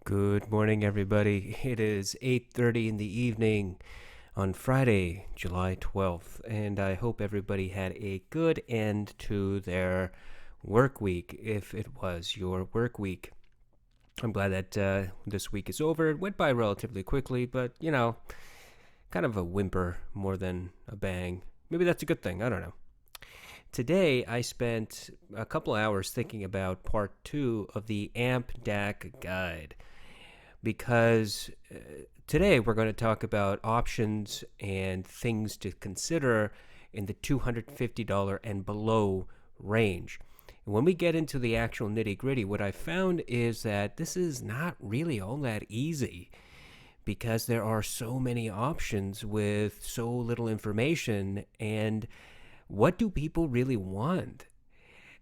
Good morning, everybody. It is 8:30 in the evening on Friday, July 12th, and I hope everybody had a good end to their work week, if it was your work week. I'm glad that this week is over. It went by relatively quickly, but, kind of a whimper more than a bang. Maybe that's a good thing. I don't know. Today, I spent a couple hours thinking about part two of the AMP DAC guide because today we're going to talk about options and things to consider in the $250 and below range. And when we get into the actual nitty gritty, what I found is that this is not really all that easy because there are so many options with so little information. And what do people really want?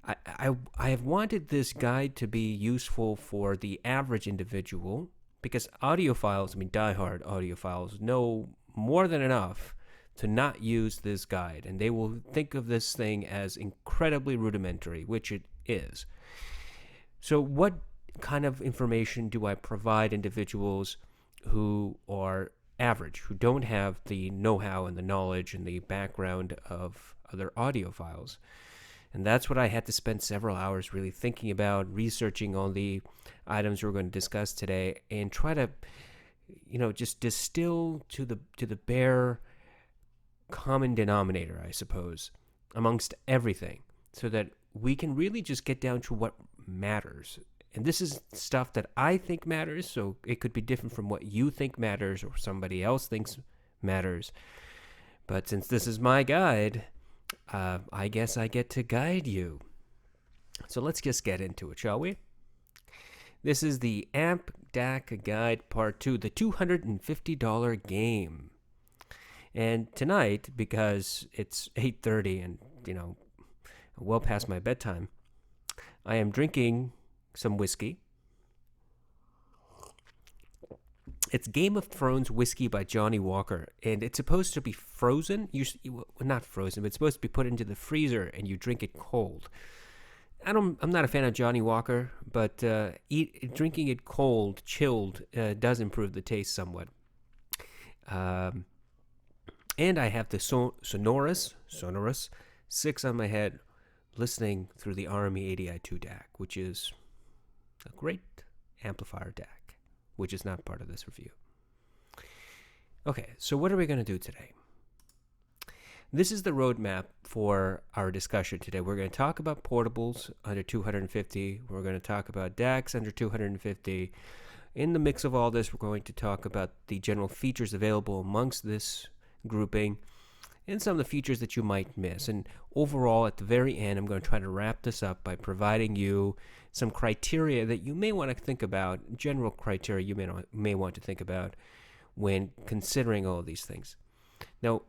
I have wanted this guide to be useful for the average individual because audiophiles, diehard audiophiles, know more than enough to not use this guide, and they will think of this thing as incredibly rudimentary, which it is. So, what kind of information do I provide individuals who are average, who don't have the know how and the knowledge and the background of other audiophiles? And that's what I had to spend several hours really thinking about, researching all the items we're going to discuss today, and try to, just distill to the bare common denominator, I suppose, amongst everything, so that we can really just get down to what matters. And this is stuff that I think matters, so it could be different from what you think matters or somebody else thinks matters. But since this is my guide, I guess I get to guide you. So let's just get into it, shall we? This is the AMP DAC Guide Part 2, the $250 game. And tonight, because it's 8:30 and, well past my bedtime, I am drinking some whiskey. It's Game of Thrones whiskey by Johnny Walker, and it's supposed to be frozen. Not frozen, but it's supposed to be put into the freezer, and you drink it cold. I'm not a fan of Johnny Walker, but drinking it cold, chilled, does improve the taste somewhat. And I have the sonorous 6 on my head, listening through the RME 80i2 DAC, which is a great amplifier DAC, which is not part of this review. Okay, so what are we going to do today? This is the roadmap for our discussion today. We're going to talk about portables under 250. We're going to talk about DACs under 250. In the mix of all this, we're going to talk about the general features available amongst this grouping and some of the features that you might miss. And overall, at the very end, I'm going to try to wrap this up by providing you some criteria that you may want to think about, general criteria you may want to think about when considering all of these things. Now,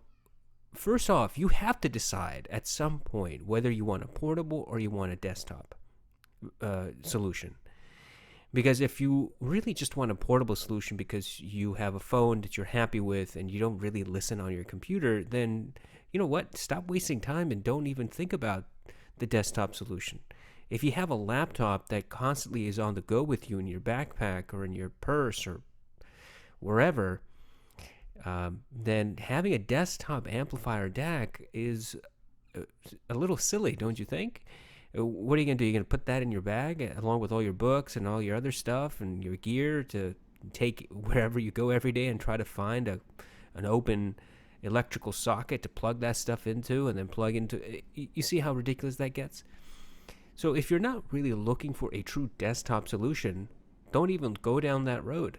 first off, you have to decide at some point whether you want a portable or you want a desktop solution. Because if you really just want a portable solution because you have a phone that you're happy with and you don't really listen on your computer, then you know what? Stop wasting time and don't even think about the desktop solution. If you have a laptop that constantly is on the go with you in your backpack or in your purse or wherever, then having a desktop amplifier DAC is a little silly, don't you think? What are you going to do? You're going to put that in your bag along with all your books and all your other stuff and your gear to take wherever you go every day and try to find an open electrical socket to plug that stuff into and then plug into. You see how ridiculous that gets? So if you're not really looking for a true desktop solution, don't even go down that road.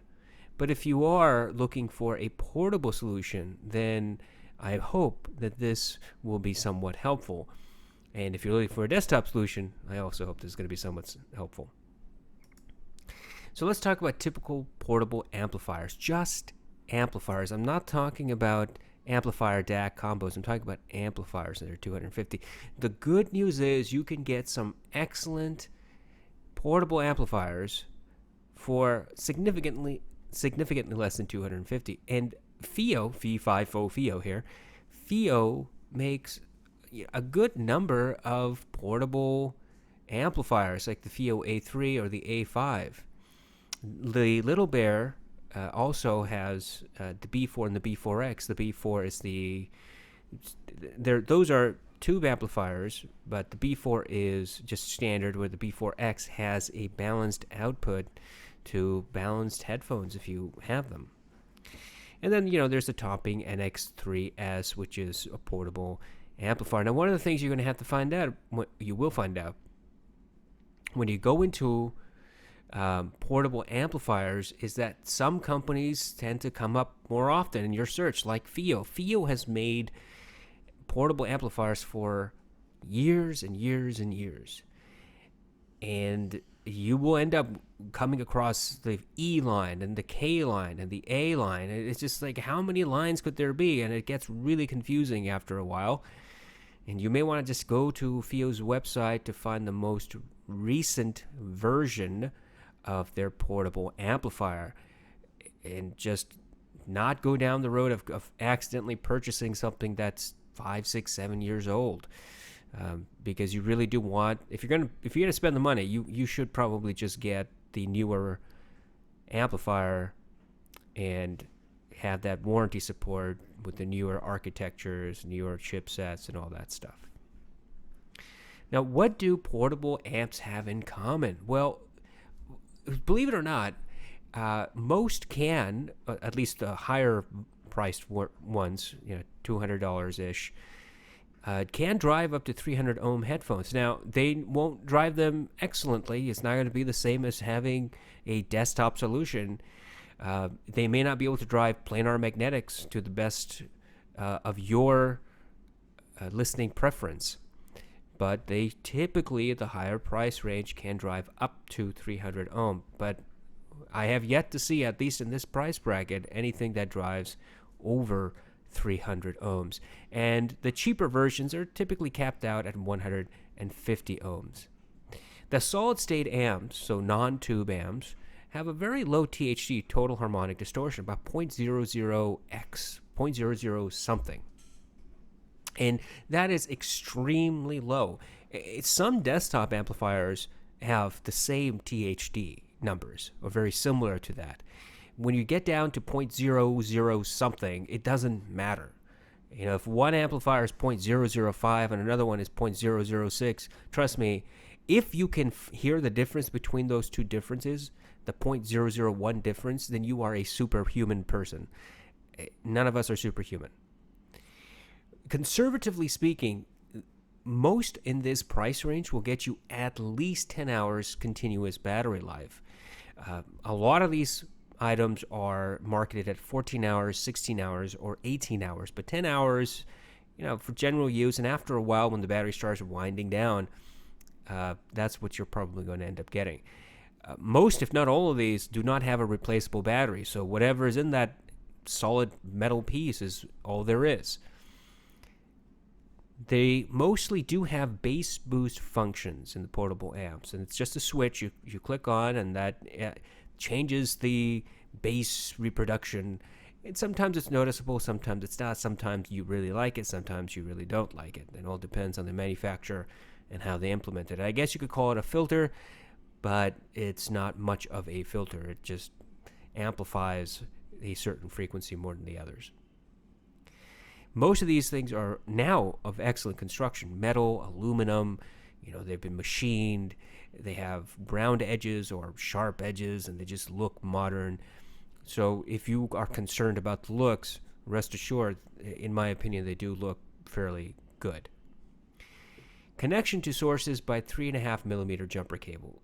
But if you are looking for a portable solution, then I hope that this will be somewhat helpful. And if you're looking for a desktop solution, I also hope this is going to be somewhat helpful. So let's talk about typical portable amplifiers. Just amplifiers. I'm not talking about amplifier DAC combos. I'm talking about amplifiers that are 250. The good news is you can get some excellent portable amplifiers for significantly less than 250. And FiO here, FiO makes a good number of portable amplifiers like the FiO A3 or the A5. The Little Bear also has the B4 and the B4X. The B4 is those are tube amplifiers, but the B4 is just standard, where the B4X has a balanced output to balanced headphones if you have them. And then, there's the topping NX3S, which is a portable amplifier. Now, one of the things you're going to have to find out, you will find out, when you go into portable amplifiers, is that some companies tend to come up more often in your search, like FiiO. FiiO has made portable amplifiers for years and years and years. And you will end up coming across the E line and the K line and the A line. It's just like, how many lines could there be? And it gets really confusing after a while. And you may want to just go to FiiO's website to find the most recent version of their portable amplifier, and just not go down the road of accidentally purchasing something that's 5, 6, 7 years old. Because you really do want, if you're gonna spend the money, you should probably just get the newer amplifier and have that warranty support with the newer architectures, newer chipsets, and all that stuff. Now, what do portable amps have in common? Well, believe it or not, most can, at least the higher priced ones, $200 ish. Can drive up to 300 ohm headphones. Now, they won't drive them excellently. It's not going to be the same as having a desktop solution. They may not be able to drive planar magnetics to the best of your listening preference, but they typically, at the higher price range, can drive up to 300 ohm. But I have yet to see, at least in this price bracket, anything that drives over 300 ohms. And the cheaper versions are typically capped out at 150 ohms. The solid state amps, so non-tube amps, have a very low THD, total harmonic distortion, about 0.00x, 0.00 something. And that is extremely low. Some desktop amplifiers have the same THD numbers, or very similar to that. When you get down to 0.00 something, it doesn't matter. If one amplifier is 0.005 and another one is 0.006, trust me, if you can hear the difference between those two differences, the 0.001 difference, then you are a superhuman person. None of us are superhuman. Conservatively speaking, most in this price range will get you at least 10 hours continuous battery life. A lot of these items are marketed at 14 hours, 16 hours, or 18 hours. But 10 hours, for general use, and after a while when the battery starts winding down, that's what you're probably going to end up getting. Most, if not all of these, do not have a replaceable battery. So whatever is in that solid metal piece is all there is. They mostly do have bass boost functions in the portable amps, and it's just a switch you click on, and that changes the bass reproduction. And sometimes it's noticeable, sometimes it's not. Sometimes you really like it, sometimes you really don't like it. It all depends on the manufacturer and how they implement it. I guess you could call it a filter, but it's not much of a filter. It just amplifies a certain frequency more than the others. Most of these things are now of excellent construction. Metal, aluminum, they've been machined. They have round edges or sharp edges, and they just look modern. So if you are concerned about the looks, rest assured, in my opinion, they do look fairly good. Connection to sources by 3.5 millimeter jumper cable.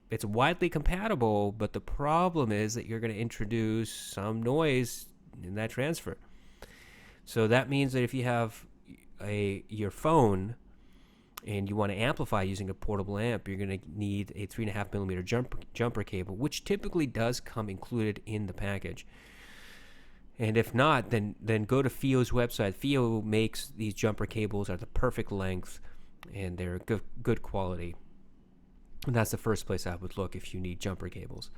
It's widely compatible, but the problem is that you're going to introduce some noise in that transfer. So that means that if you have your phone and you want to amplify using a portable amp, you're going to need a 3.5 millimeter jumper cable, which typically does come included in the package. And if not, then go to FiiO's website. FiiO makes these jumper cables at the perfect length, and they're good quality. And that's the first place I would look if you need jumper cables.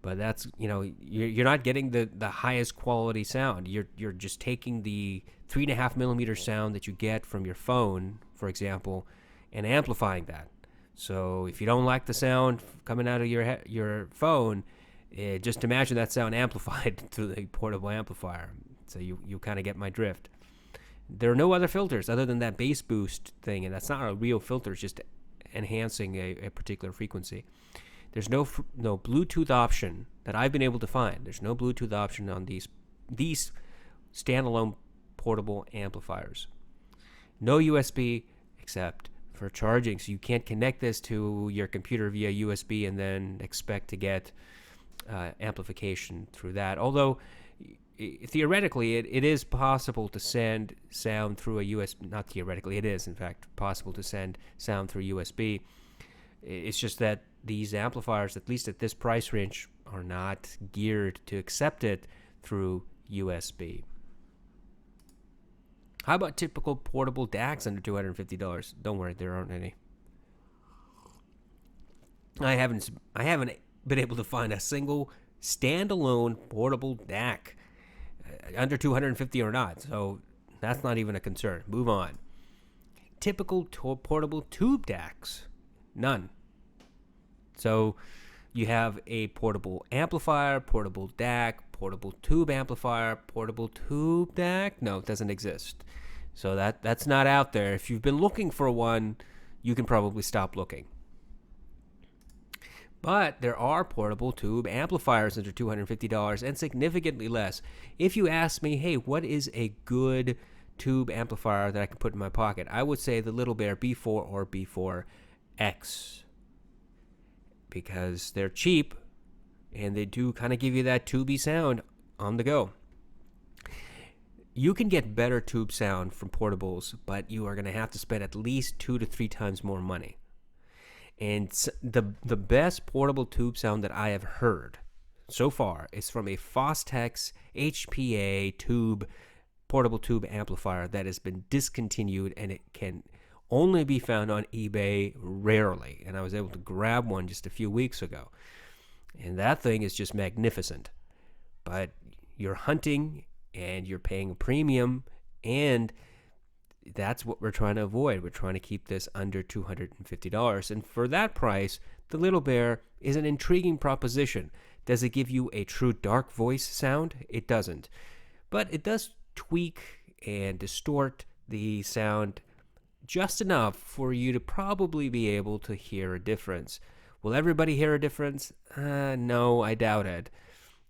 But that's, you're not getting the highest quality sound. You're just taking the 3.5 millimeter sound that you get from your phone, for example, and amplifying that. So if you don't like the sound coming out of your phone, just imagine that sound amplified through the portable amplifier. So you kind of get my drift. There are no other filters other than that bass boost thing, and that's not a real filter. It's just enhancing a particular frequency. There's no Bluetooth option that I've been able to find. There's no Bluetooth option on these standalone portable amplifiers. No USB except for charging, so you can't connect this to your computer via USB and then expect to get amplification through that. Although theoretically it is possible to send sound through a USB. Not theoretically, it is in fact possible to send sound through USB. It's just that these amplifiers, at least at this price range, are not geared to accept it through USB. How about typical portable DACs under $250? Don't worry, there aren't any. I haven't been able to find a single standalone portable DAC under $250 or not, so that's not even a concern. Move on. Typical portable tube DACs, none. So you have a portable amplifier, portable DAC, portable tube amplifier, portable tube DAC. No, it doesn't exist. So that's not out there. If you've been looking for one, you can probably stop looking. But there are portable tube amplifiers under $250 and significantly less. If you ask me, hey, what is a good tube amplifier that I can put in my pocket, I would say the Little Bear B4 or B4X. Because they're cheap and they do kind of give you that tubey sound on the go. You can get better tube sound from portables, but you are going to have to spend at least 2 to 3 times more money. And the best portable tube sound that I have heard so far is from a Fostex HPA portable tube amplifier that has been discontinued, and it can only be found on eBay rarely. And I was able to grab one just a few weeks ago. And that thing is just magnificent. But you're hunting and you're paying a premium, and that's what we're trying to avoid. We're trying to keep this under $250. And for that price, the Little Bear is an intriguing proposition. Does it give you a true dark voice sound? It doesn't. But it does tweak and distort the sound just enough for you to probably be able to hear a difference. Will everybody hear a difference? No, I doubt it.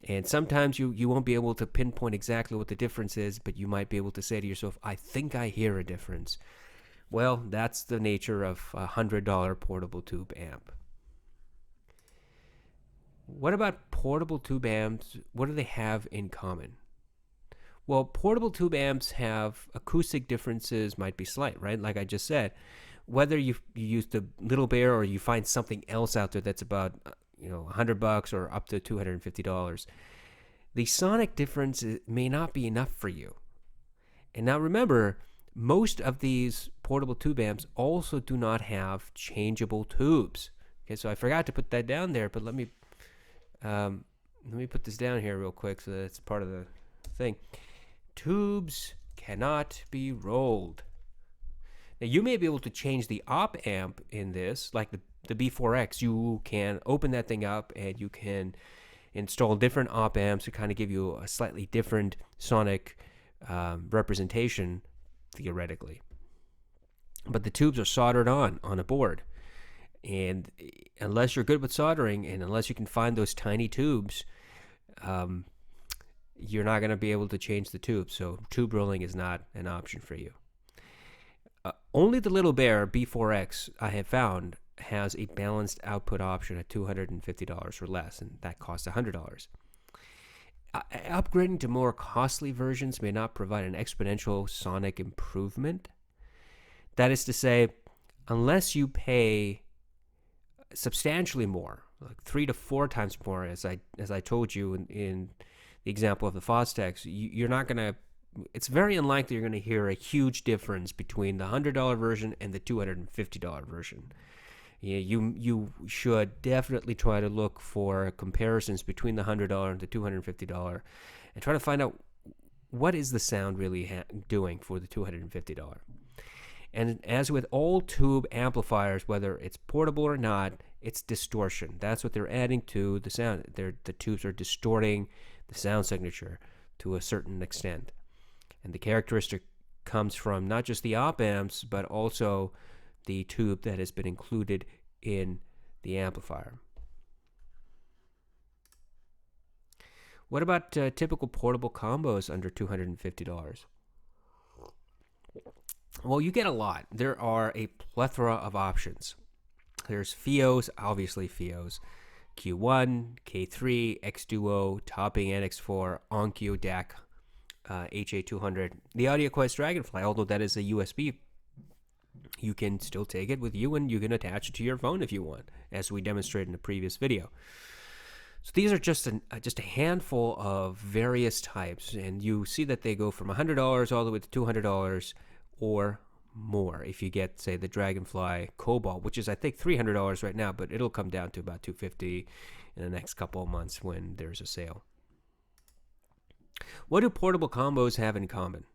And sometimes you won't be able to pinpoint exactly what the difference is, but you might be able to say to yourself, I think I hear a difference. Well, that's the nature of a $100 portable tube amp. What about portable tube amps? What do they have in common? Well, portable tube amps have acoustic differences, might be slight, right? Like I just said, whether you use the Little Bear or you find something else out there that's about $100 or up to $250, the sonic difference may not be enough for you. And now remember, most of these portable tube amps also do not have changeable tubes. Okay, so I forgot to put that down there, but let me put this down here real quick so that it's part of the thing. Tubes cannot be rolled. Now you may be able to change the op amp in this, like the B4X. You can open that thing up and you can install different op amps to kind of give you a slightly different sonic representation, theoretically. But the tubes are soldered on a board. And unless you're good with soldering and unless you can find those tiny tubes, you're not going to be able to change the tube. So tube rolling is not an option for you. Only the Little Bear B4X I have found has a balanced output option at $250 or less, and that costs $100. Upgrading to more costly versions may not provide an exponential sonic improvement. That is to say, unless you pay substantially more, like 3 to 4 times more, as I told you in the example of the Fostex, you're not going to. It's very unlikely you're going to hear a huge difference between the $100 version and the $250 version. You should definitely try to look for comparisons between the $100 and the $250 and try to find out what is the sound really doing for the $250. And as with all tube amplifiers, whether it's portable or not, it's distortion. That's what they're adding to the sound. The tubes are distorting the sound signature to a certain extent. And the characteristic comes from not just the op amps, but also the tube that has been included in the amplifier. What about typical portable combos under $250? Well, you get a lot. There are a plethora of options. There's FiOS, obviously FiOS, Q1, K3, X-Duo, Topping NX4, Onkyo DAC, HA200. The AudioQuest Dragonfly, although that is a USB, you can still take it with you and you can attach it to your phone if you want, as we demonstrated in the previous video. So these are just a handful of various types, and you see that they go from $100 all the way to $200 or more if you get, say, the Dragonfly Cobalt, which is I think $300 right now, but it'll come down to about $250 in the next couple of months when there's a sale. What do portable combos have in common?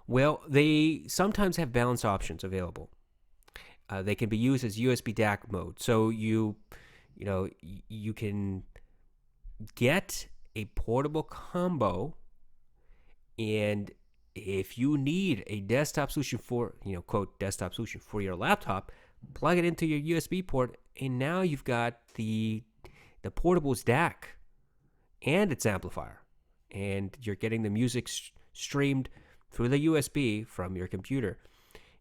Well, they sometimes have balance options available. They can be used as USB DAC mode, so you can get a portable combo, and if you need a desktop solution for, quote, desktop solution for your laptop, plug it into your USB port, and now you've got the portable's DAC and its amplifier, and you're getting the music streamed through the USB from your computer.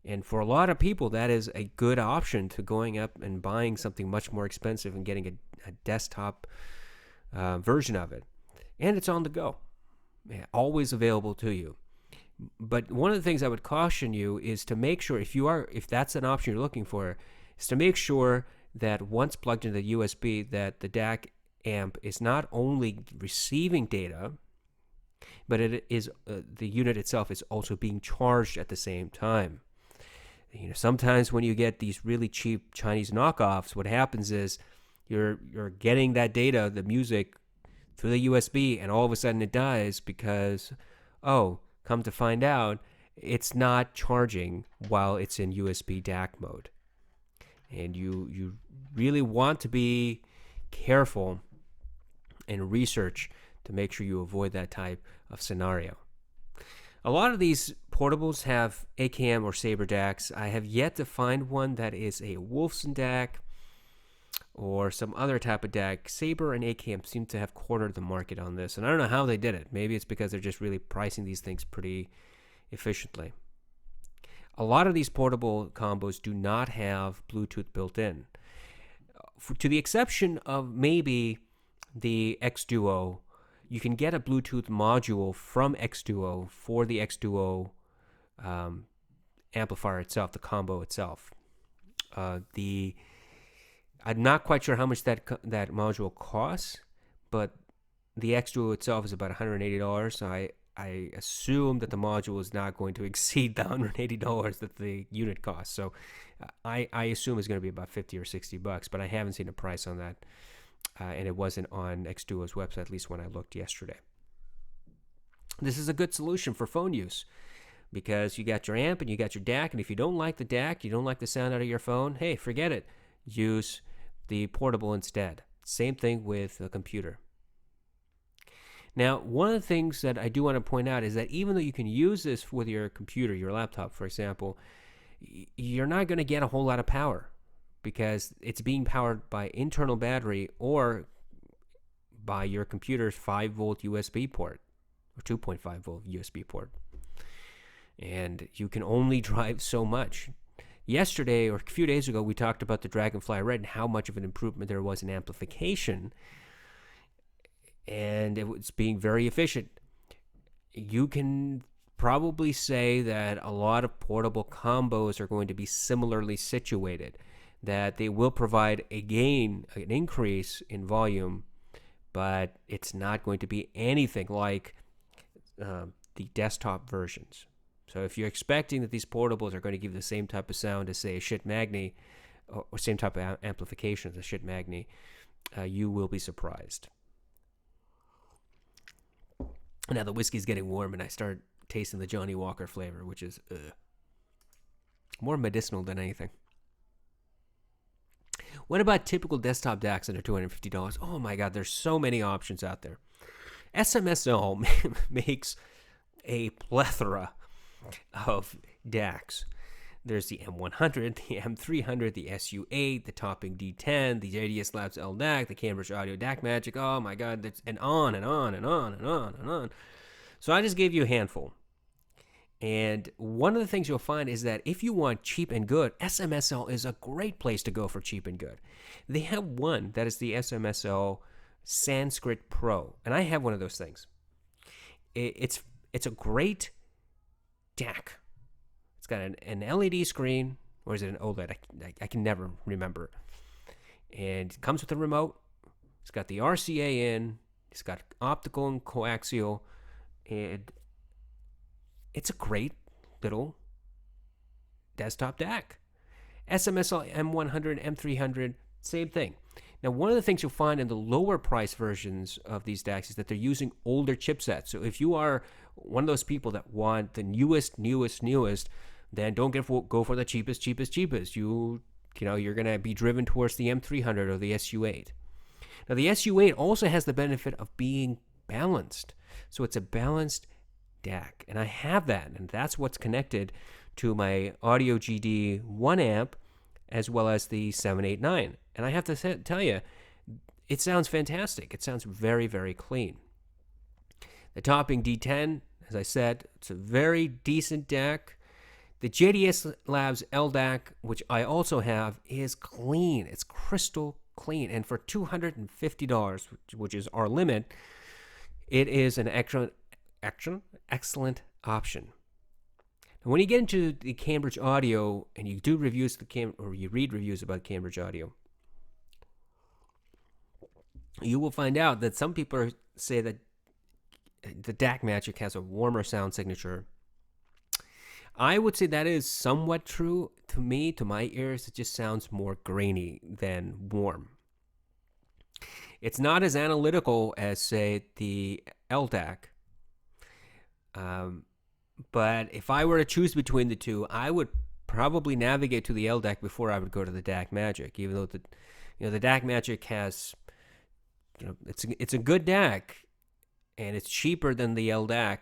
And for a lot of people, that is a good option to going up and buying something much more expensive and getting a desktop version of it. And it's on the go, always available to you. But one of the things I would caution you is to make sure, if that's an option you're looking for, is to make sure that once plugged into the USB, that the DAC amp is not only receiving data, but it is the unit itself is also being charged at the same time. Sometimes when you get these really cheap Chinese knockoffs, what happens is you're getting that data, the music, through the USB, and all of a sudden it dies because, come to find out, it's not charging while it's in USB DAC mode. And you really want to be careful and research to make sure you avoid that type of scenario. A lot of these portables have AKM or Sabre DACs. I have yet to find one that is a Wolfson DAC or some other type of DAC. Sabre and AKM seem to have cornered the market on this, and I don't know how they did it. Maybe it's because they're just really pricing these things pretty efficiently. A lot of these portable combos do not have Bluetooth built in, to the exception of maybe the X-Duo. You can get a Bluetooth module from X-Duo for the X-Duo amplifier itself, the combo itself. I'm not quite sure how much that module costs, but the X-Duo itself is about $180. So I assume that the module is not going to exceed the $180 that the unit costs. So I assume it's going to be about $50 or $60, but I haven't seen a price on that. And it wasn't on X-Duo's website, at least when I looked yesterday. This is a good solution for phone use because you got your amp and you got your DAC, and if you don't like the DAC, you don't like the sound out of your phone, hey, forget it. Use the portable instead. Same thing with a computer. Now, one of the things that I do want to point out is that even though you can use this with your computer, your laptop, for example, you're not going to get a whole lot of power, because it's being powered by internal battery or by your computer's 5-volt USB port or 2.5-volt USB port. And you can only drive so much. Yesterday, or a few days ago, we talked about the Dragonfly Red and how much of an improvement there was in amplification. And it was being very efficient. You can probably say that a lot of portable combos are going to be similarly situated, that they will provide a gain, an increase in volume, but it's not going to be anything like the desktop versions. So if you're expecting that these portables are going to give the same type of sound as, say, a Schiit Magni, or same type of amplification as a Schiit Magni, you will be surprised. Now the whiskey's getting warm, and I start tasting the Johnny Walker flavor, which is ugh. More medicinal than anything. What about typical desktop DACs under $250? Oh my God, there's so many options out there. SMSL makes a plethora of DACs. There's the M100, the M300, the SU8, the Topping D10, the JDS Labs LDAC, the Cambridge Audio DAC Magic. Oh my God, that's and on and on and on and on and on. So I just gave you a handful. And one of the things you'll find is that if you want cheap and good, SMSL is a great place to go for cheap and good. They have one that is the SMSL Sanskrit Pro, and I have one of those things. It's a great DAC. It's got an LED screen, or is it an OLED? I can never remember. And it comes with a remote. It's got the RCA in. It's got optical and coaxial, and it's a great little desktop DAC. SMSL M100, M300, same thing. Now, one of the things you'll find in the lower price versions of these DACs is that they're using older chipsets. So if you are one of those people that want the newest, then don't go for the cheapest. You're going to be driven towards the M300 or the SU8. Now, the SU8 also has the benefit of being balanced. So it's a balanced DAC, and I have that, and that's what's connected to my Audio GD 1 amp as well as the 789. And I have to tell you, it sounds fantastic. It sounds very, very clean. The Topping D10, as I said, it's a very decent DAC. The JDS Labs LDAC, which I also have, is clean. It's crystal clean. And for $250, which is our limit, it is an excellent option. And when you get into the Cambridge Audio and you do reviews or you read reviews about Cambridge Audio, you will find out that some people say that the DAC Magic has a warmer sound signature. I would say that is somewhat true. To me, to my ears, it just sounds more grainy than warm. It's not as analytical as, say, the LDAC. But if I were to choose between the two, I would probably navigate to the LDAC before I would go to the DAC Magic. Even though the DAC Magic has, it's a good DAC, and it's cheaper than the LDAC,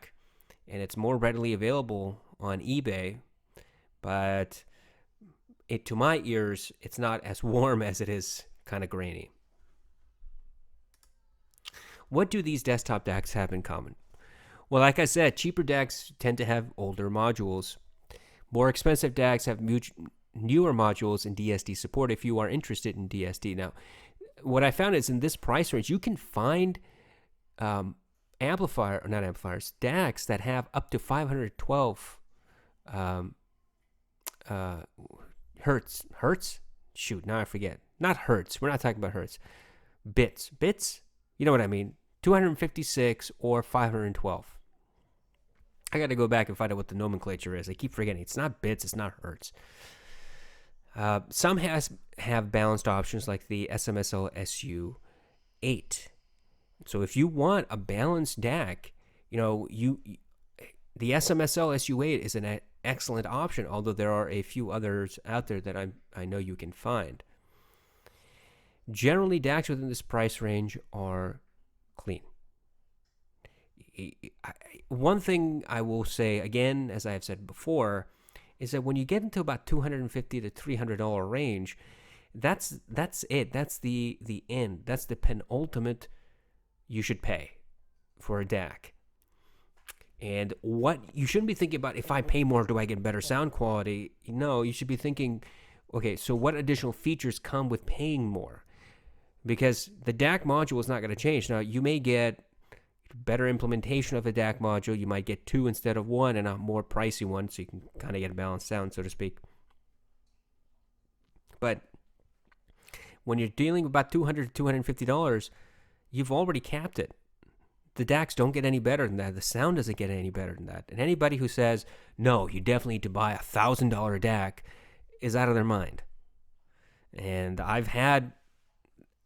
and it's more readily available on eBay. But to my ears, it's not as warm as it is kind of grainy. What do these desktop DACs have in common? Well, like I said, cheaper DACs tend to have older modules. More expensive DACs have newer modules and DSD support if you are interested in DSD. Now, what I found is in this price range, you can find DACs that have up to 512 hertz. Hertz? Shoot, now I forget. Not hertz. We're not talking about hertz. Bits. You know what I mean. 256 or 512. I got to go back and find out what the nomenclature is. I keep forgetting. It's not bits. It's not hertz. Some have balanced options like the SMSL SU8. So if you want a balanced DAC, the SMSL SU8 is an excellent option, although there are a few others out there that I know you can find. Generally, DACs within this price range are clean. One thing I will say, again, as I have said before, is that when you get into about $250 to $300 range, that's it. That's the end. That's the penultimate you should pay for a DAC. And what you shouldn't be thinking about, if I pay more, do I get better sound quality? No, you should be thinking, okay, so what additional features come with paying more? Because the DAC module is not going to change. Now, you may get better implementation of a DAC module. You might get 2 instead of 1 and a more pricey one, so you can kind of get a balanced sound, so to speak. But when you're dealing with about $200 to $250, you've already capped it. The DACs don't get any better than that. The sound doesn't get any better than that. And anybody who says, no, you definitely need to buy a $1,000 DAC is out of their mind. And I've had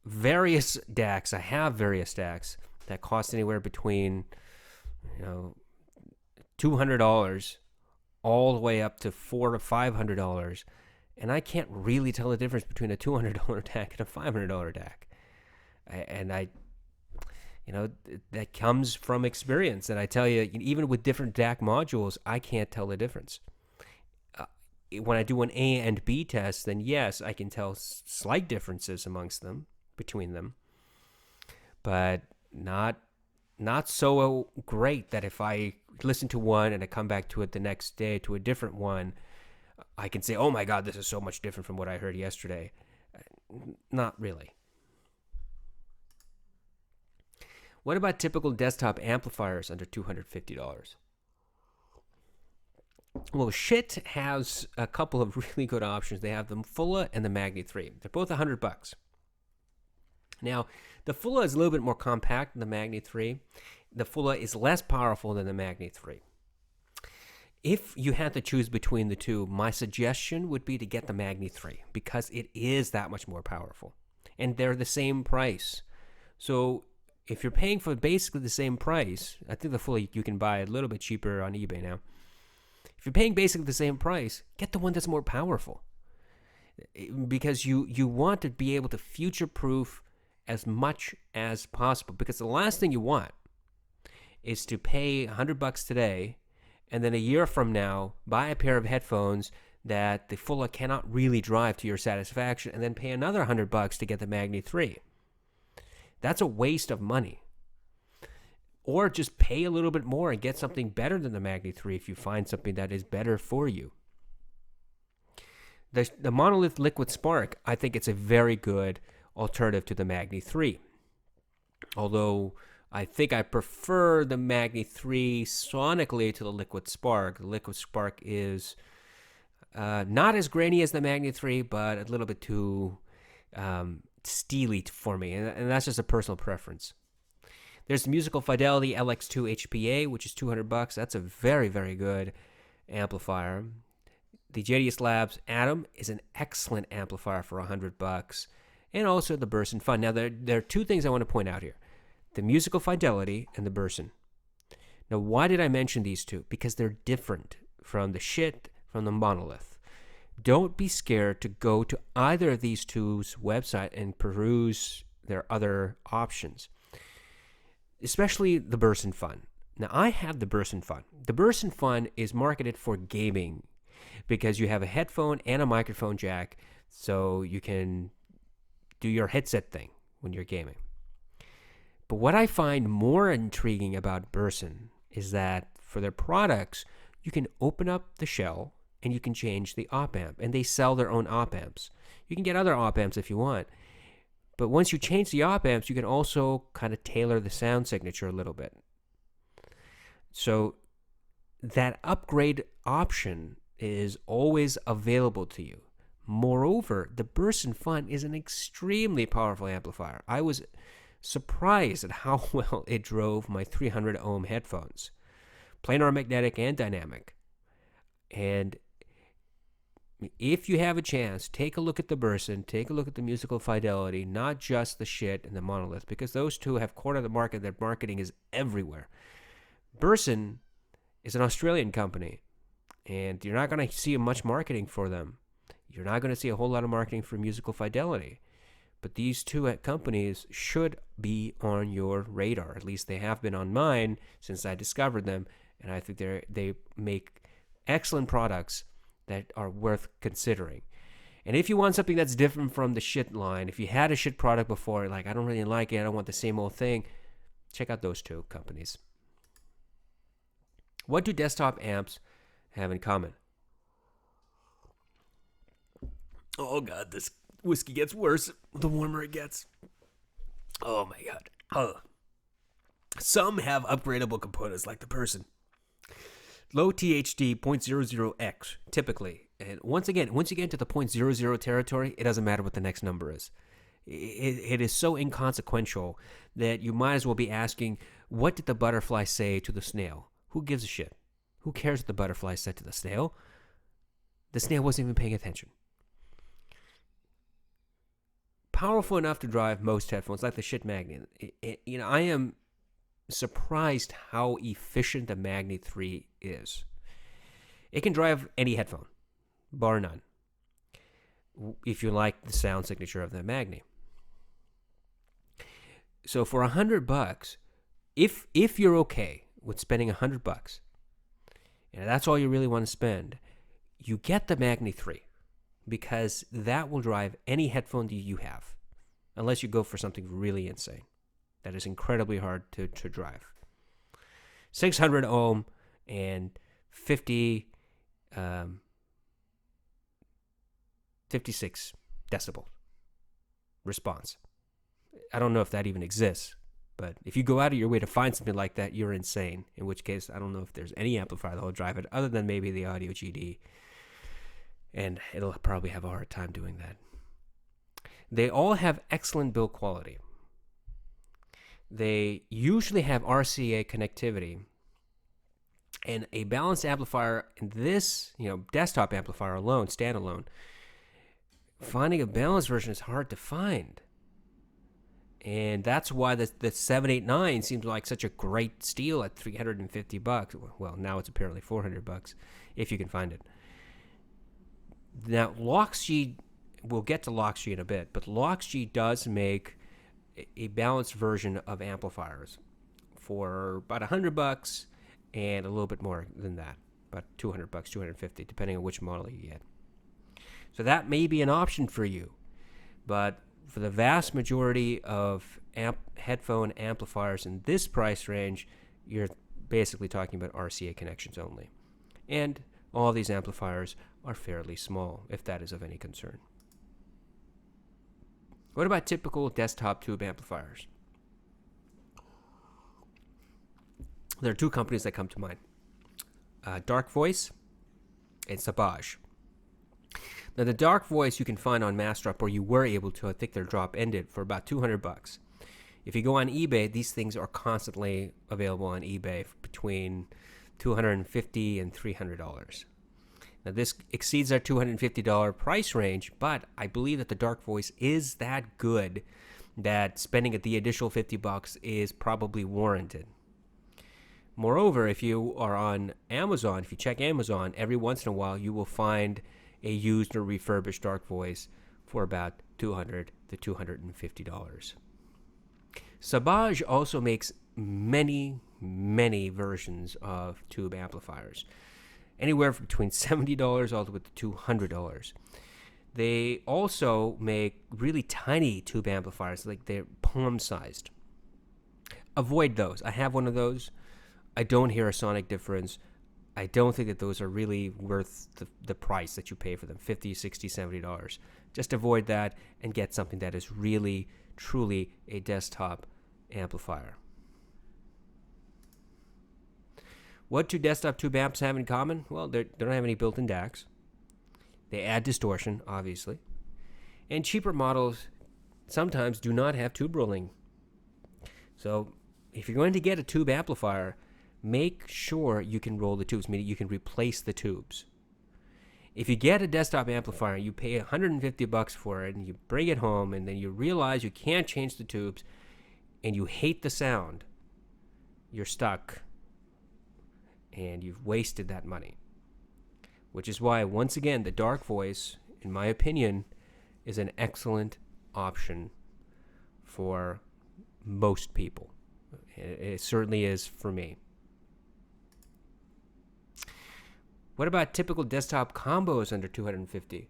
various DACs. I have various DACs that cost anywhere between $200 all the way up to $400 to $500, and I can't really tell the difference between a $200 DAC and a $500 DAC. And that comes from experience. And I tell you, even with different DAC modules, I can't tell the difference. When I do an A and B test, then yes, I can tell slight differences amongst them, between them, but not so great that if I listen to one and I come back to it the next day to a different one, I can say, oh my God, this is so much different from what I heard yesterday. Not really. What about typical desktop amplifiers under $250? Well, Schiit has a couple of really good options. They have the Fulla and the Magni 3. They're both $100. Now, the Fulla is a little bit more compact than the Magni 3. The Fulla is less powerful than the Magni 3. If you had to choose between the two, my suggestion would be to get the Magni 3 because it is that much more powerful. And they're the same price. So if you're paying for basically the same price, I think the Fulla you can buy a little bit cheaper on eBay now. If you're paying basically the same price, get the one that's more powerful. Because you want to be able to future-proof as much as possible. Because the last thing you want is to pay $100 today and then a year from now buy a pair of headphones that the Fulla cannot really drive to your satisfaction and then pay another $100 to get the Magni 3. That's a waste of money. Or just pay a little bit more and get something better than the Magni 3 if you find something that is better for you. The Monolith Liquid Spark, I think it's a very good alternative to the Magni 3. Although I think I prefer the Magni 3 sonically to the Liquid Spark. The Liquid Spark is not as grainy as the Magni 3, but a little bit too steely for me. And that's just a personal preference. There's the Musical Fidelity LX2 HPA, which is $200. That's a very, very good amplifier. The JDS Labs Atom is an excellent amplifier for $100. And also the Burson Fun. Now, there are two things I want to point out here. The Musical Fidelity and the Burson. Now, why did I mention these two? Because they're different from the Schiit, from the Monolith. Don't be scared to go to either of these two's website and peruse their other options. Especially the Burson Fun. Now, I have the Burson Fun. The Burson Fun is marketed for gaming because you have a headphone and a microphone jack, so you can do your headset thing when you're gaming. But what I find more intriguing about Burson is that for their products, you can open up the shell and you can change the op amp, and they sell their own op amps. You can get other op amps if you want. But once you change the op amps, you can also kind of tailor the sound signature a little bit. So that upgrade option is always available to you. Moreover, the Burson Fun is an extremely powerful amplifier. I was surprised at how well it drove my 300 ohm headphones, planar magnetic and dynamic. And if you have a chance, take a look at the Burson, take a look at the Musical Fidelity, not just the Schiit and the Monolith, because those two have cornered the market. Their marketing is everywhere. Burson is an Australian company, and you're not going to see much marketing for them. You're not going to see a whole lot of marketing for Musical Fidelity. But these two companies should be on your radar. At least they have been on mine since I discovered them, and I think they make excellent products that are worth considering. And if you want something that's different from the Schiit line, if you had a Schiit product before, like, I don't really like it, I don't want the same old thing, check out those two companies. What do desktop amps have in common? Oh, God, this whiskey gets worse the warmer it gets. Oh, my God. Oh. Some have upgradable components like the Burson. Low THD 0.00x, typically. And once you get into the 0.00 territory, it doesn't matter what the next number is. It is so inconsequential that you might as well be asking, what did the butterfly say to the snail? Who gives a shit? Who cares what the butterfly said to the snail? The snail wasn't even paying attention. Powerful enough to drive most headphones, like the Schiit Magni. I am surprised how efficient the Magni 3 is. It can drive any headphone, bar none, if you like the sound signature of the Magni. So for $100, if you're okay with spending $100, and that's all you really want to spend, you get the Magni 3, because that will drive any headphone that you have, unless you go for something really insane that is incredibly hard to drive. 600 ohm and 56 decibel response. I don't know if that even exists, but if you go out of your way to find something like that, you're insane. In which case, I don't know if there's any amplifier that will drive it other than maybe the Audio GD, and it'll probably have a hard time doing that. They all have excellent build quality. They usually have RCA connectivity, and a balanced amplifier in this, desktop amplifier alone, standalone, finding a balanced version is hard to find. And that's why the 789 seems like such a great steal at $350. Well, now it's apparently $400 if you can find it. Now, Loxg, we'll get to Loxg in a bit, but Loxg does make a balanced version of amplifiers for about $100 and a little bit more than that, about $200, $250, depending on which model you get. So that may be an option for you, but for the vast majority of headphone amplifiers in this price range, you're basically talking about RCA connections only. And all these amplifiers are fairly small, if that is of any concern. What about typical desktop tube amplifiers? There are two companies that come to mind. Dark Voice and Sabage. Now, the Dark Voice you can find on Massdrop, or you were able to. I think their drop ended for about $200. If you go on eBay, these things are constantly available on eBay for between $250 and $300. Now, this exceeds our $250 price range, but I believe that the Dark Voice is that good that spending the additional $50 is probably warranted. Moreover, if you are on Amazon, if you check Amazon, every once in a while you will find a used or refurbished Dark Voice for about $200 to $250. Sabage also makes many versions of tube amplifiers, anywhere from between $70 all the way to $200. They also make really tiny tube amplifiers, like they're palm-sized. Avoid those. I have one of those. I don't hear a sonic difference. I don't think that those are really worth the price that you pay for them, $50, $60, $70. Just avoid that and get something that is really, truly a desktop amplifier. What do desktop tube amps have in common? Well, they don't have any built-in DACs. They add distortion, obviously. And cheaper models sometimes do not have tube rolling. So if you're going to get a tube amplifier, make sure you can roll the tubes, meaning you can replace the tubes. If you get a desktop amplifier, you pay $150 for it, and you bring it home, and then you realize you can't change the tubes, and you hate the sound, you're stuck, and you've wasted that money. Which is why, once again, the Dark Voice, in my opinion, is an excellent option for most people. It certainly is for me. What about typical desktop combos under $250?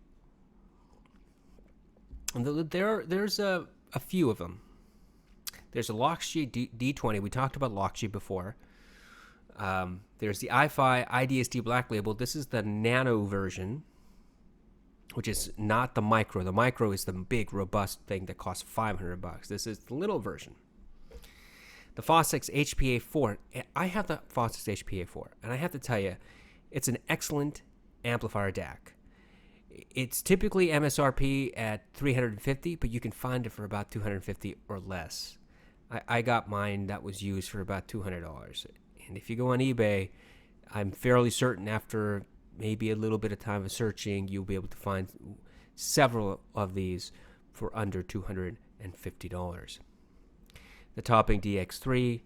There's a few of them. There's a Loxg D20. We talked about Loxg before. There's the iFi IDSD Black Label. This is the nano version, which is not the micro. The micro is the big, robust thing that costs $500. This is the little version. The Fosix HPA4. I have the Fosix HPA4, and I have to tell you, it's an excellent amplifier DAC. It's typically MSRP at $350, but you can find it for about $250 or less. I got mine that was used for about $200. And if you go on eBay, I'm fairly certain after maybe a little bit of time of searching, you'll be able to find several of these for under $250. The Topping DX3,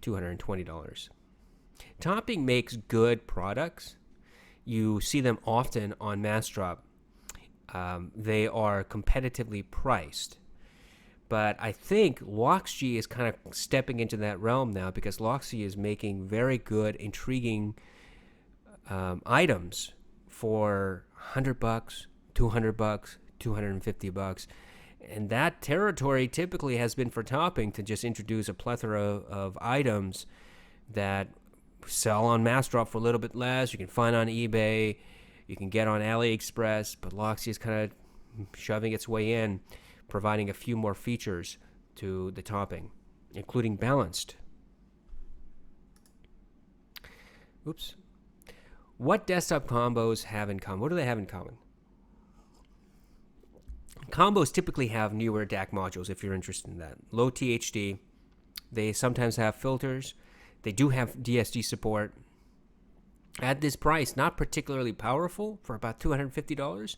$220. Topping makes good products. You see them often on Massdrop. They are competitively priced. But I think Loxg is kind of stepping into that realm now because Loxg is making very good, intriguing items for $100, $200, $250. And that territory typically has been for Topping to just introduce a plethora of items that sell on Massdrop for a little bit less. You can find on eBay. You can get on AliExpress. But Loxg is kind of shoving its way in, providing a few more features to the Topping, including balanced. Oops. What desktop combos have in common? What do they have in common? Combos typically have newer DAC modules if you're interested in that. Low THD. They sometimes have filters. They do have DSG support. At this price, not particularly powerful for about $250,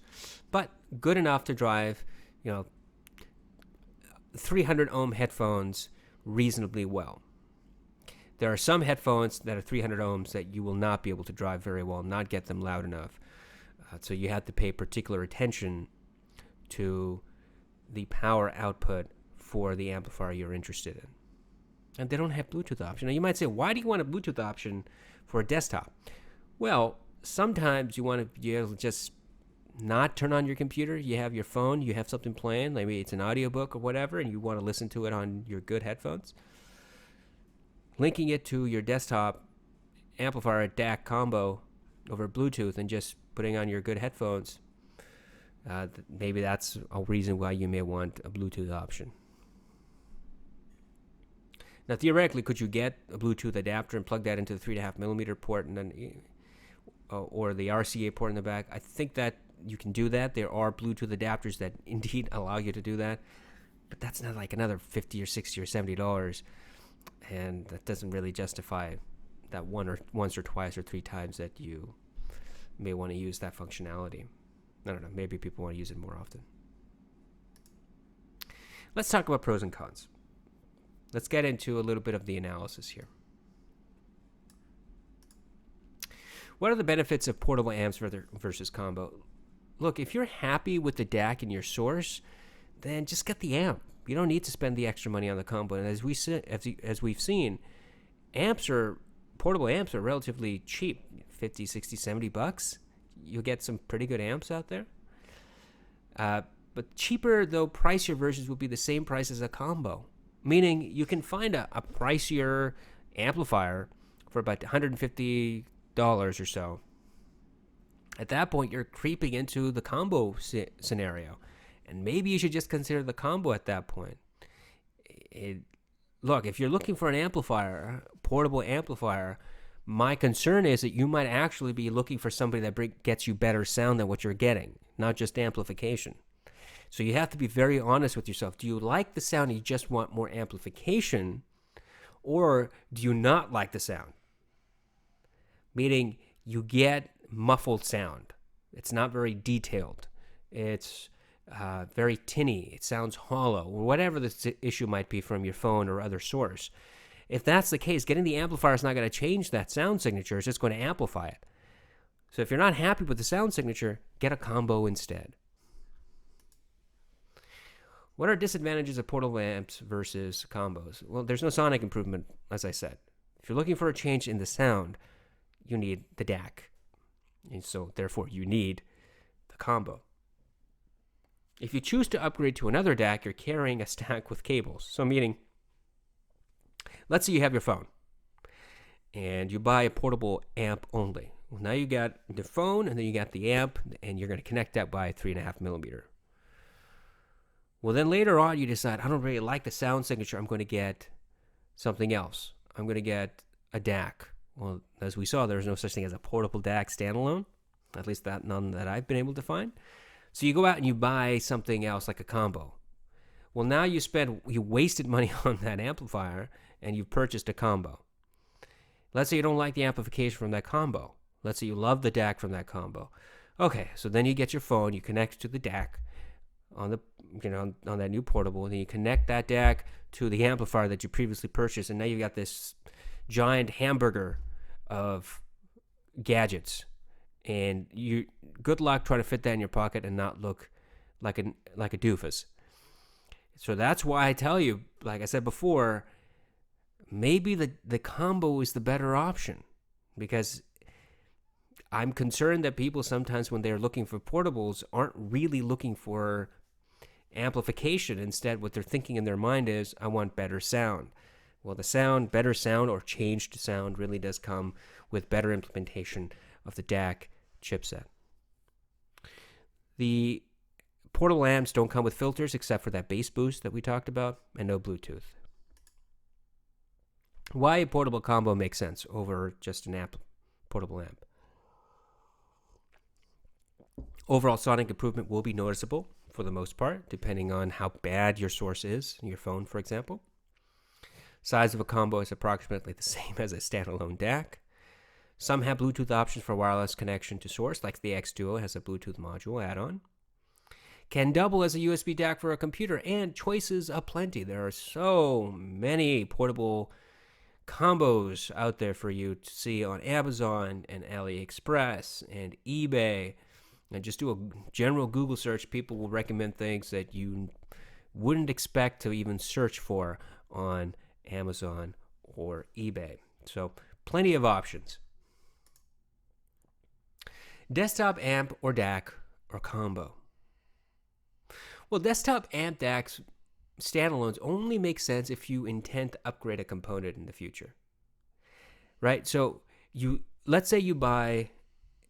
but good enough to drive, 300 ohm headphones reasonably well. There are some headphones that are 300 ohms that you will not be able to drive very well, not get them loud enough. So you have to pay particular attention to the power output for the amplifier you're interested in. And they don't have Bluetooth option. Now you might say, why do you want a Bluetooth option for a desktop? Well, sometimes you want to be able to just not turn on your computer. You have your phone, you have something playing, maybe it's an audiobook or whatever, and you want to listen to it on your good headphones. Linking it to your desktop amplifier DAC combo over Bluetooth and just putting on your good headphones, maybe that's a reason why you may want a Bluetooth option. Now, theoretically, could you get a Bluetooth adapter and plug that into the 3.5 millimeter port and then, or the RCA port in the back? I think that you can do that. There are Bluetooth adapters that indeed allow you to do that, but that's not like another $50 or $60 or $70, and that doesn't really justify that once or twice or three times that you may want to use that functionality. I don't know. Maybe people want to use it more often. Let's talk about pros and cons. Let's get into a little bit of the analysis here. What are the benefits of portable amps versus combo? Look, if you're happy with the DAC in your source, then just get the amp. You don't need to spend the extra money on the combo. And as we've seen, portable amps are relatively cheap, 50, 60, $70. You'll get some pretty good amps out there. But cheaper, though, pricier versions will be the same price as a combo. Meaning you can find a pricier amplifier for about $150 or so. At that point, you're creeping into the combo scenario. And maybe you should just consider the combo at that point. Look, if you're looking for an amplifier, portable amplifier, my concern is that you might actually be looking for somebody that gets you better sound than what you're getting, not just amplification. So you have to be very honest with yourself. Do you like the sound and you just want more amplification? Or do you not like the sound? Meaning you get muffled sound. It's not very detailed. It's very tinny. It sounds hollow, or whatever the issue might be from your phone or other source. If that's the case, getting the amplifier is not going to change that sound signature. It's just going to amplify it. So if you're not happy with the sound signature, get a combo instead. What are disadvantages of portable amps versus combos? Well, there's no sonic improvement, as I said. If you're looking for a change in the sound, you need the DAC. And so, therefore, you need the combo. If you choose to upgrade to another DAC, you're carrying a stack with cables. So, meaning, let's say you have your phone and you buy a portable amp only. Well, now you got the phone and then you got the amp, and you're going to connect that by 3.5 millimeter. Well, then later on, you decide, I don't really like the sound signature. I'm going to get something else. I'm going to get a DAC. Well, as we saw, there's no such thing as a portable DAC standalone, at least none that I've been able to find. So you go out and you buy something else like a combo. Well, now you wasted money on that amplifier and you've purchased a combo. Let's say you don't like the amplification from that combo. Let's say you love the DAC from that combo. Okay, so then you get your phone, you connect to the DAC on that new portable, and then you connect that DAC to the amplifier that you previously purchased, and now you've got this giant hamburger of gadgets. and good luck trying to fit that in your pocket and not look like a doofus. So that's why I tell you, like I said before, maybe the combo is the better option, because I'm concerned that people sometimes when they're looking for portables aren't really looking for amplification. Instead, what they're thinking in their mind is, I want better sound. Well, better sound or changed sound really does come with better implementation of the DAC chipset. The portable amps don't come with filters except for that bass boost that we talked about, and no Bluetooth. Why a portable combo makes sense over just an portable amp? Overall sonic improvement will be noticeable for the most part, depending on how bad your source is, your phone, for example. Size of a combo is approximately the same as a standalone DAC. Some have Bluetooth options for wireless connection to source, like the X Duo has a Bluetooth module add-on. Can double as a USB DAC for a computer, and choices aplenty. There are so many portable combos out there for you to see on Amazon and AliExpress and eBay. And just do a general Google search. People will recommend things that you wouldn't expect to even search for on Amazon or eBay. So plenty of options. Desktop amp or DAC or combo. Well, desktop amp DACs standalones only make sense if you intend to upgrade a component in the future. Right? So let's say you buy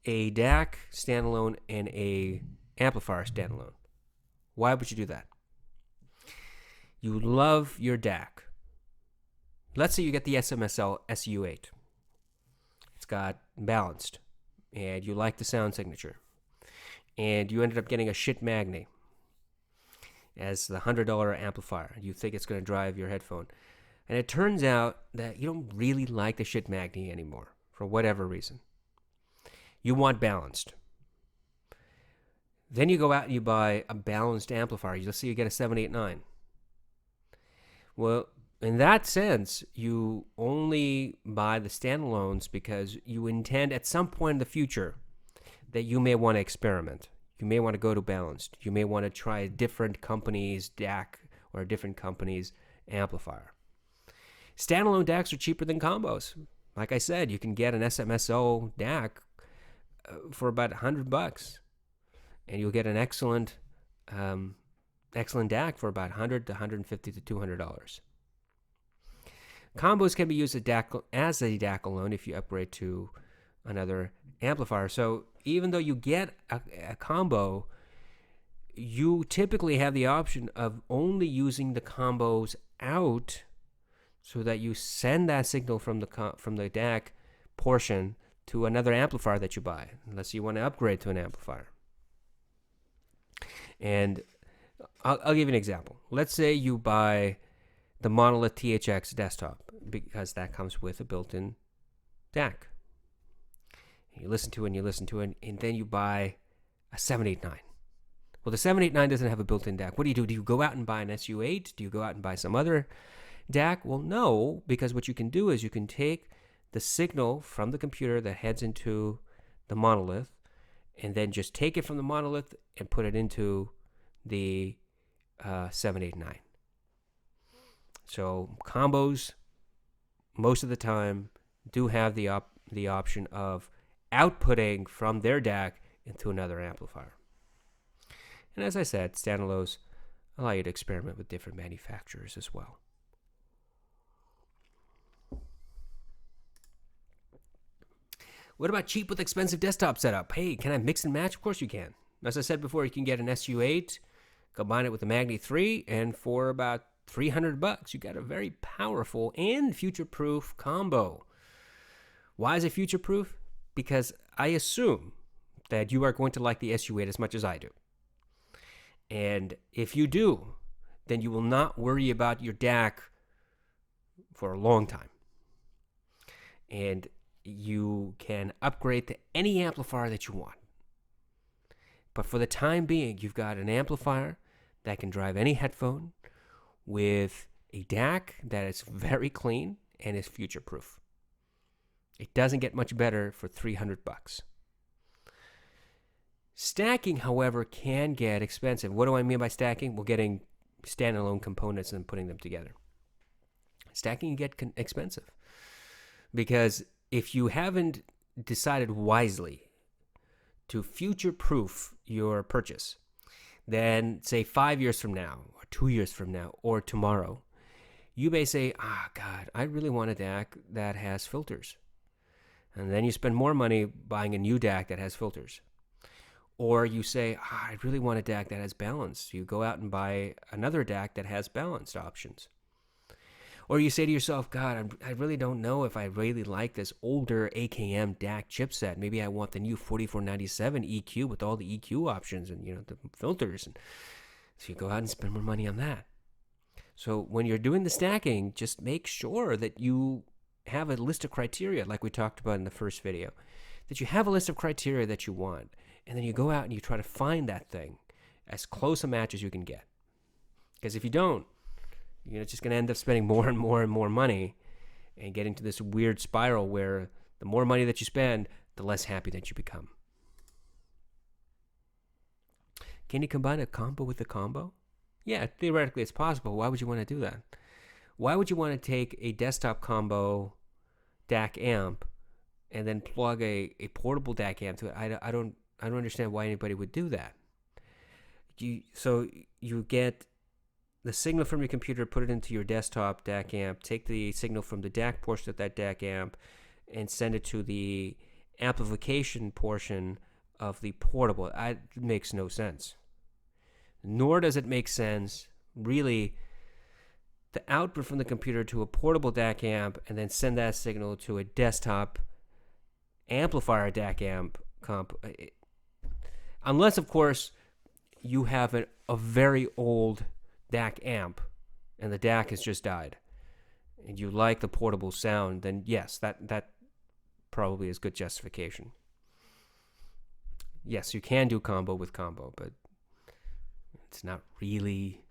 a DAC standalone and a amplifier standalone. Why would you do that? You love your DAC. Let's say you get the SMSL SU8. It's got balanced, and you like the sound signature, and you ended up getting a shit Magni as the $100 amplifier. You think it's going to drive your headphone, and it turns out that you don't really like the shit Magni anymore for whatever reason. You want balanced. Then you go out and you buy a balanced amplifier. Let's say you get a 789. Well, in that sense, you only buy the standalones because you intend at some point in the future that you may want to experiment. You may want to go to balanced. You may want to try a different company's DAC or a different company's amplifier. Standalone DACs are cheaper than combos. Like I said, you can get an SMSO DAC for about $100, and you'll get an excellent DAC for about $100 to $150 to $200. Combos can be used as a DAC alone if you upgrade to another amplifier. So even though you get a combo, you typically have the option of only using the combos out, so that you send that signal from the DAC portion to another amplifier that you buy, unless you want to upgrade to an amplifier. And I'll give you an example. Let's say you buy the Monolith THX desktop, because that comes with a built-in DAC. And you listen to it, and then you buy a 789. Well, the 789 doesn't have a built-in DAC. What do? Do you go out and buy an SU8? Do you go out and buy some other DAC? Well, no, because what you can do is you can take the signal from the computer that heads into the Monolith, and then just take it from the Monolith and put it into the 789. So combos, most of the time, do have the option of outputting from their DAC into another amplifier. And as I said, standalones allow you to experiment with different manufacturers as well. What about cheap with expensive desktop setup? Hey, can I mix and match? Of course you can. As I said before, you can get an SU8, combine it with a Magni 3, and for about $300, you got a very powerful and future-proof combo. Why is it future-proof? Because I assume that you are going to like the SU8 as much as I do. And if you do, then you will not worry about your DAC for a long time. And you can upgrade to any amplifier that you want. But for the time being, you've got an amplifier that can drive any headphone with a DAC that is very clean and is future-proof. It doesn't get much better for $300. Stacking, however, can get expensive. What do I mean by stacking? Well, getting standalone components and putting them together. Stacking can get expensive because if you haven't decided wisely to future-proof your purchase, then say 5 years from now or 2 years from now or tomorrow, you may say, God, I really want a DAC that has filters. And then you spend more money buying a new DAC that has filters. Or you say, I really want a DAC that has balance. You go out and buy another DAC that has balanced options. Or you say to yourself, God, I really don't know if I really like this older AKM DAC chipset. Maybe I want the new 4497 EQ with all the EQ options and the filters. And so you go out and spend more money on that. So when you're doing the stacking, just make sure that you have a list of criteria, like we talked about in the first video, that you have a list of criteria that you want. And then you go out and you try to find that thing as close a match as you can get. Because if you don't, you're just going to end up spending more and more and more money and get into this weird spiral where the more money that you spend, the less happy that you become. Can you combine a combo with a combo? Yeah, theoretically it's possible. Why would you want to do that? Why would you want to take a desktop combo DAC amp and then plug a portable DAC amp to it? I don't understand why anybody would do that. So you get the signal from your computer, put it into your desktop DAC amp, take the signal from the DAC portion of that DAC amp, and send it to the amplification portion of the portable. It makes no sense. Nor does it make sense, really, the output from the computer to a portable DAC amp and then send that signal to a desktop amplifier DAC amp unless, of course, you have a very old DAC amp and the DAC has just died and you like the portable sound, then yes, that probably is good justification. Yes, you can do combo with combo, but it's not really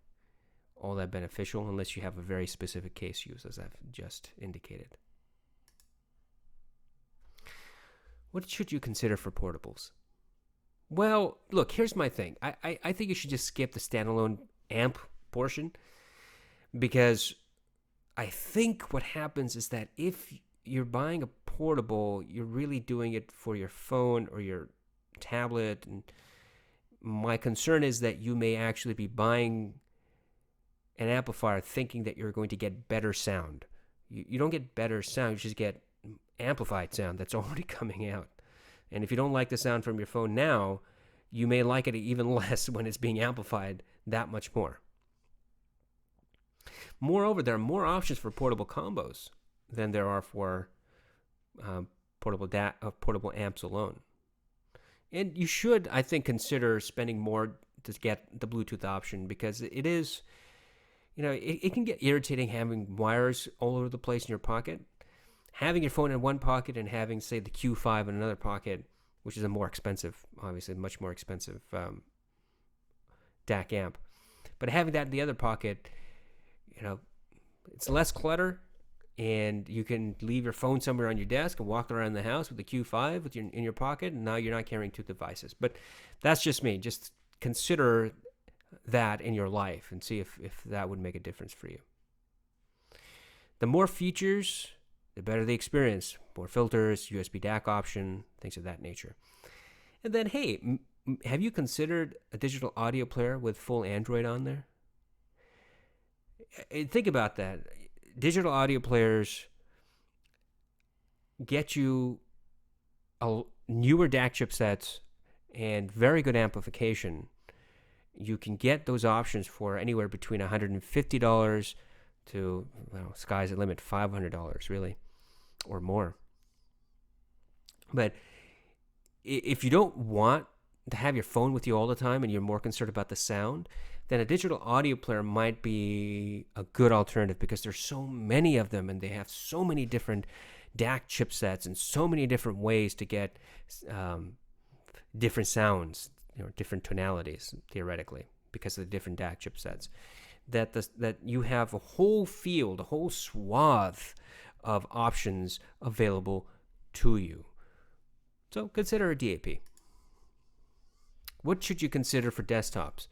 all that beneficial unless you have a very specific case use, as I've just indicated. What should you consider for portables? Well, look, here's my thing. I think you should just skip the standalone amp portion, because I think what happens is that if you're buying a portable, you're really doing it for your phone or your tablet. And my concern is that you may actually be buying an amplifier thinking that you're going to get better sound. You don't get better sound, you just get amplified sound that's already coming out. And if you don't like the sound from your phone now, you may like it even less when it's being amplified that much more. Moreover, there are more options for portable combos than there are for portable amps alone. And you should, I think, consider spending more to get the Bluetooth option, because it is, it can get irritating having wires all over the place in your pocket. Having your phone in one pocket and having, say, the Q5 in another pocket, which is a more expensive, obviously much more expensive DAC amp. But having that in the other pocket, it's less clutter, and you can leave your phone somewhere on your desk and walk around the house with the Q5 in your pocket, and now you're not carrying two devices. But that's just me. Just consider that in your life and see if that would make a difference for you. The more features, the better the experience. More filters, USB DAC option, things of that nature. And then, hey, have you considered a digital audio player with full Android on there? Think about that. Digital audio players get you newer DAC chipsets and very good amplification. You can get those options for anywhere between $150 to, sky's the limit, $500 really, or more. But if you don't want to have your phone with you all the time and you're more concerned about the sound, then a digital audio player might be a good alternative, because there's so many of them and they have so many different DAC chipsets and so many different ways to get different sounds, different tonalities, theoretically, because of the different DAC chipsets, that you have a whole field, a whole swath of options available to you. So consider a DAP. What should you consider for desktops?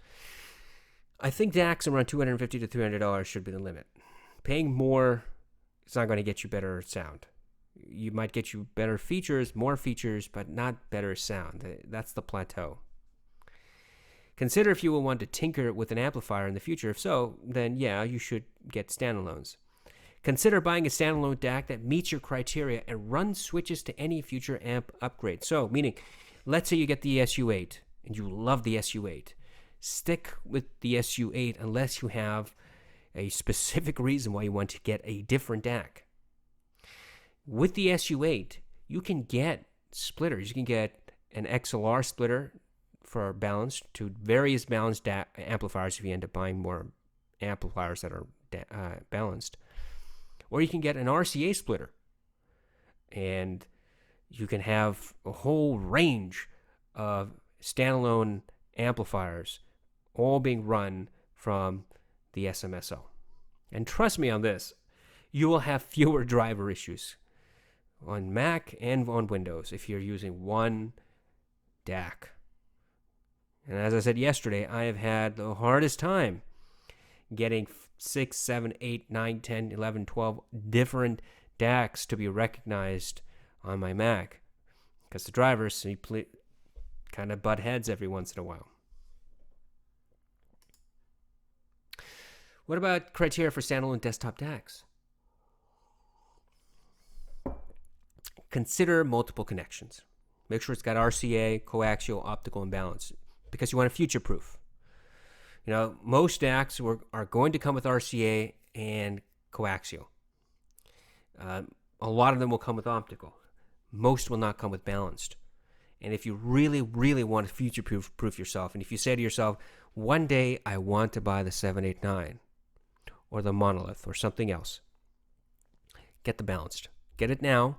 I think DACs around $250 to $300 should be the limit. Paying more, it's not going to get you better sound. You might get you better features, more features, but not better sound. That's the plateau. Consider if you will want to tinker with an amplifier in the future. If so, then yeah, you should get standalones. Consider buying a standalone DAC that meets your criteria and run switches to any future amp upgrade. So, meaning, let's say you get the SU8 and you love the SU8. Stick with the SU8 unless you have a specific reason why you want to get a different DAC. With the SU8, you can get splitters. You can get an XLR splitter for balanced to various balanced amplifiers if you end up buying more amplifiers that are balanced. Or you can get an RCA splitter. And you can have a whole range of standalone amplifiers all being run from the SMSO. And trust me on this, you will have fewer driver issues on Mac and on Windows if you're using one DAC. And as I said yesterday, I have had the hardest time getting 6, 7, 8, 9, 10, 11, 12 different DACs to be recognized on my Mac because the drivers simply kind of butt heads every once in a while. What about criteria for standalone desktop DACs? Consider multiple connections. Make sure it's got RCA, coaxial, optical, and balance because you want to future-proof. You know, most DACs are going to come with RCA and coaxial. A lot of them will come with optical. Most will not come with balanced. And if you really, really want to future-proof yourself, and if you say to yourself, one day I want to buy the 789 or the Monolith or something else, get the balanced. Get it now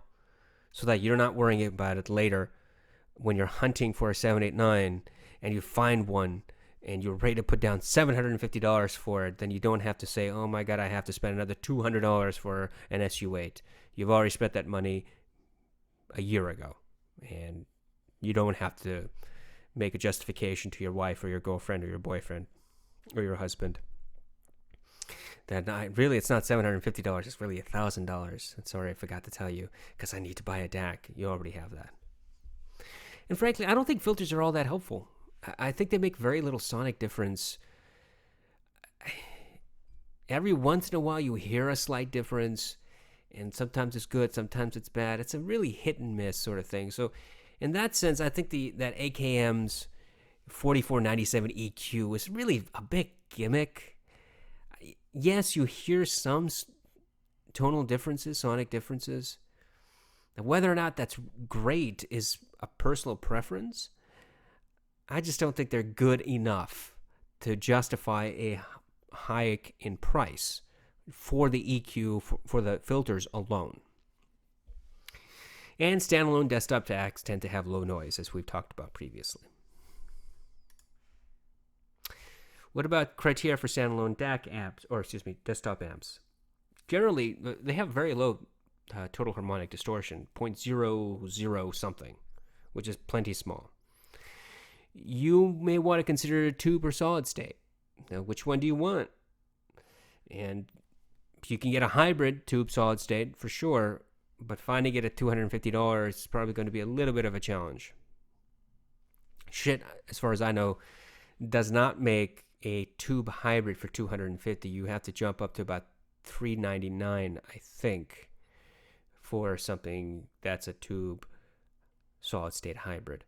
so that you're not worrying about it later when you're hunting for a 789 and you find one and you're ready to put down $750 for it, then you don't have to say, oh my God, I have to spend another $200 for an SU8. You've already spent that money a year ago. And you don't have to make a justification to your wife or your girlfriend or your boyfriend or your husband that really it's not $750, it's really $1,000. I'm sorry I forgot to tell you because I need to buy a DAC. You already have that. And frankly, I don't think filters are all that helpful. I think they make very little sonic difference. Every once in a while you hear a slight difference, and sometimes it's good, sometimes it's bad. It's a really hit and miss sort of thing. So in that sense, I think that AKM's 4497 EQ is really a big gimmick. Yes, you hear some tonal differences, sonic differences. Now, whether or not that's great is a personal preference. I just don't think they're good enough to justify a hike in price for the EQ, for the filters alone. And standalone desktop DACs tend to have low noise, as we've talked about previously. What about criteria for standalone DAC amps, desktop amps? Generally, they have very low total harmonic distortion, 0.00 something, which is plenty small. You may want to consider a tube or solid state. Now, which one do you want? And you can get a hybrid tube solid state for sure, but finding it at $250 is probably going to be a little bit of a challenge. Schiit, as far as I know, does not make a tube hybrid for $250. You have to jump up to about $399, I think, for something that's a tube solid state hybrid.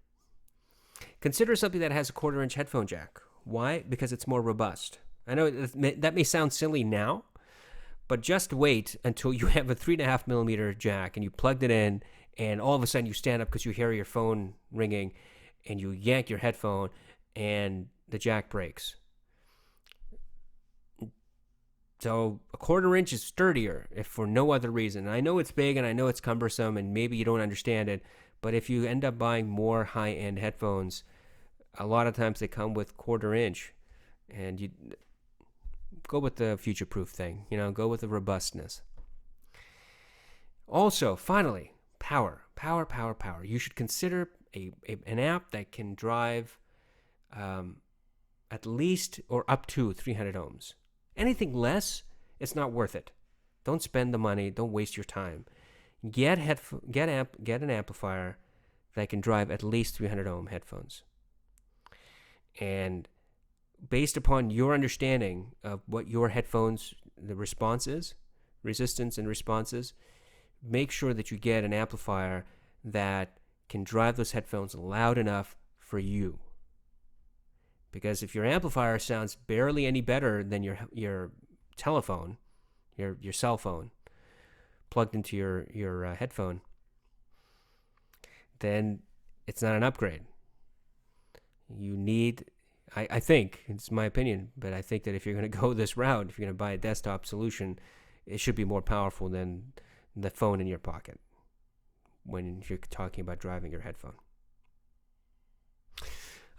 Consider something that has a 1/4-inch headphone jack. Why? Because it's more robust. I know that may sound silly now, but just wait until you have a 3.5 millimeter jack and you plugged it in, and all of a sudden you stand up because you hear your phone ringing, and you yank your headphone, and the jack breaks. So a 1/4-inch is sturdier, if for no other reason. I know it's big and I know it's cumbersome and maybe you don't understand it, but if you end up buying more high-end headphones, a lot of times they come with 1/4-inch, and you go with the future-proof thing. Go with the robustness. Also, finally, power. You should consider an amp that can drive at least or up to 300 ohms. Anything less, it's not worth it. Don't spend the money. Don't waste your time. Get an amplifier that can drive at least 300 ohm headphones. And based upon your understanding of what your headphones, the response is, resistance and responses, make sure that you get an amplifier that can drive those headphones loud enough for you. Because if your amplifier sounds barely any better than your telephone, your cell phone, plugged into your headphone, then it's not an upgrade. You need, I think, it's my opinion, but I think that if you're going to go this route, if you're going to buy a desktop solution, it should be more powerful than the phone in your pocket when you're talking about driving your headphone.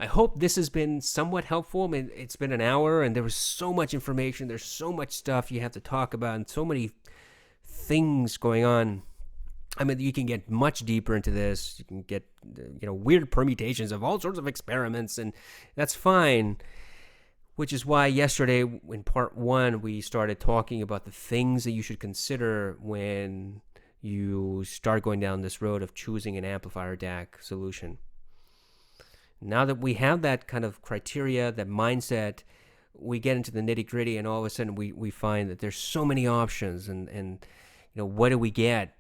I hope this has been somewhat helpful. I mean, it's been an hour and there was so much information. There's so much stuff you have to talk about and so many things going on. I mean, you can get much deeper into this. You can get, weird permutations of all sorts of experiments, and that's fine. Which is why yesterday in part 1, we started talking about the things that you should consider when you start going down this road of choosing an amplifier DAC solution. Now that we have that kind of criteria, that mindset, we get into the nitty-gritty, and all of a sudden we find that there's so many options, and what do we get?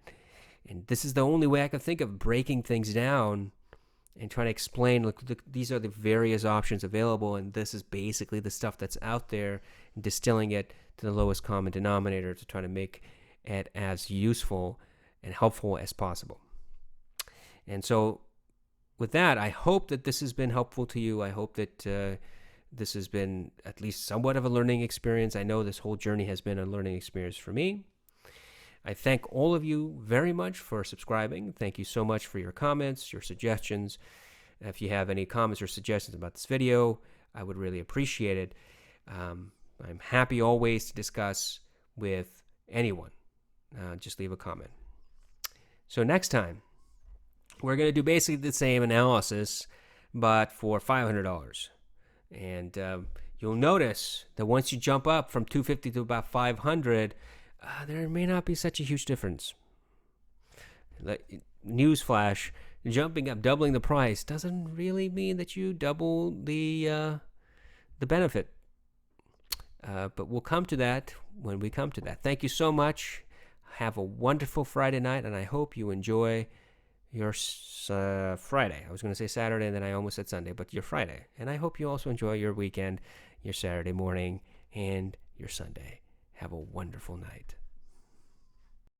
And this is the only way I can think of breaking things down and trying to explain, look, these are the various options available, and this is basically the stuff that's out there, and distilling it to the lowest common denominator to try to make it as useful and helpful as possible. And so with that, I hope that this has been helpful to you. I hope that this has been at least somewhat of a learning experience. I know this whole journey has been a learning experience for me. I thank all of you very much for subscribing. Thank you so much for your comments, your suggestions. If you have any comments or suggestions about this video, I would really appreciate it. I'm happy always to discuss with anyone. Just leave a comment. So next time, we're going to do basically the same analysis, but for $500. And you'll notice that once you jump up from $250 to about $500, there may not be such a huge difference. Newsflash, jumping up, doubling the price doesn't really mean that you double the benefit. But we'll come to that when we come to that. Thank you so much. Have a wonderful Friday night, and I hope you enjoy your Friday. I was going to say Saturday, and then I almost said Sunday, but your Friday. And I hope you also enjoy your weekend, your Saturday morning, and your Sunday. Have a wonderful night.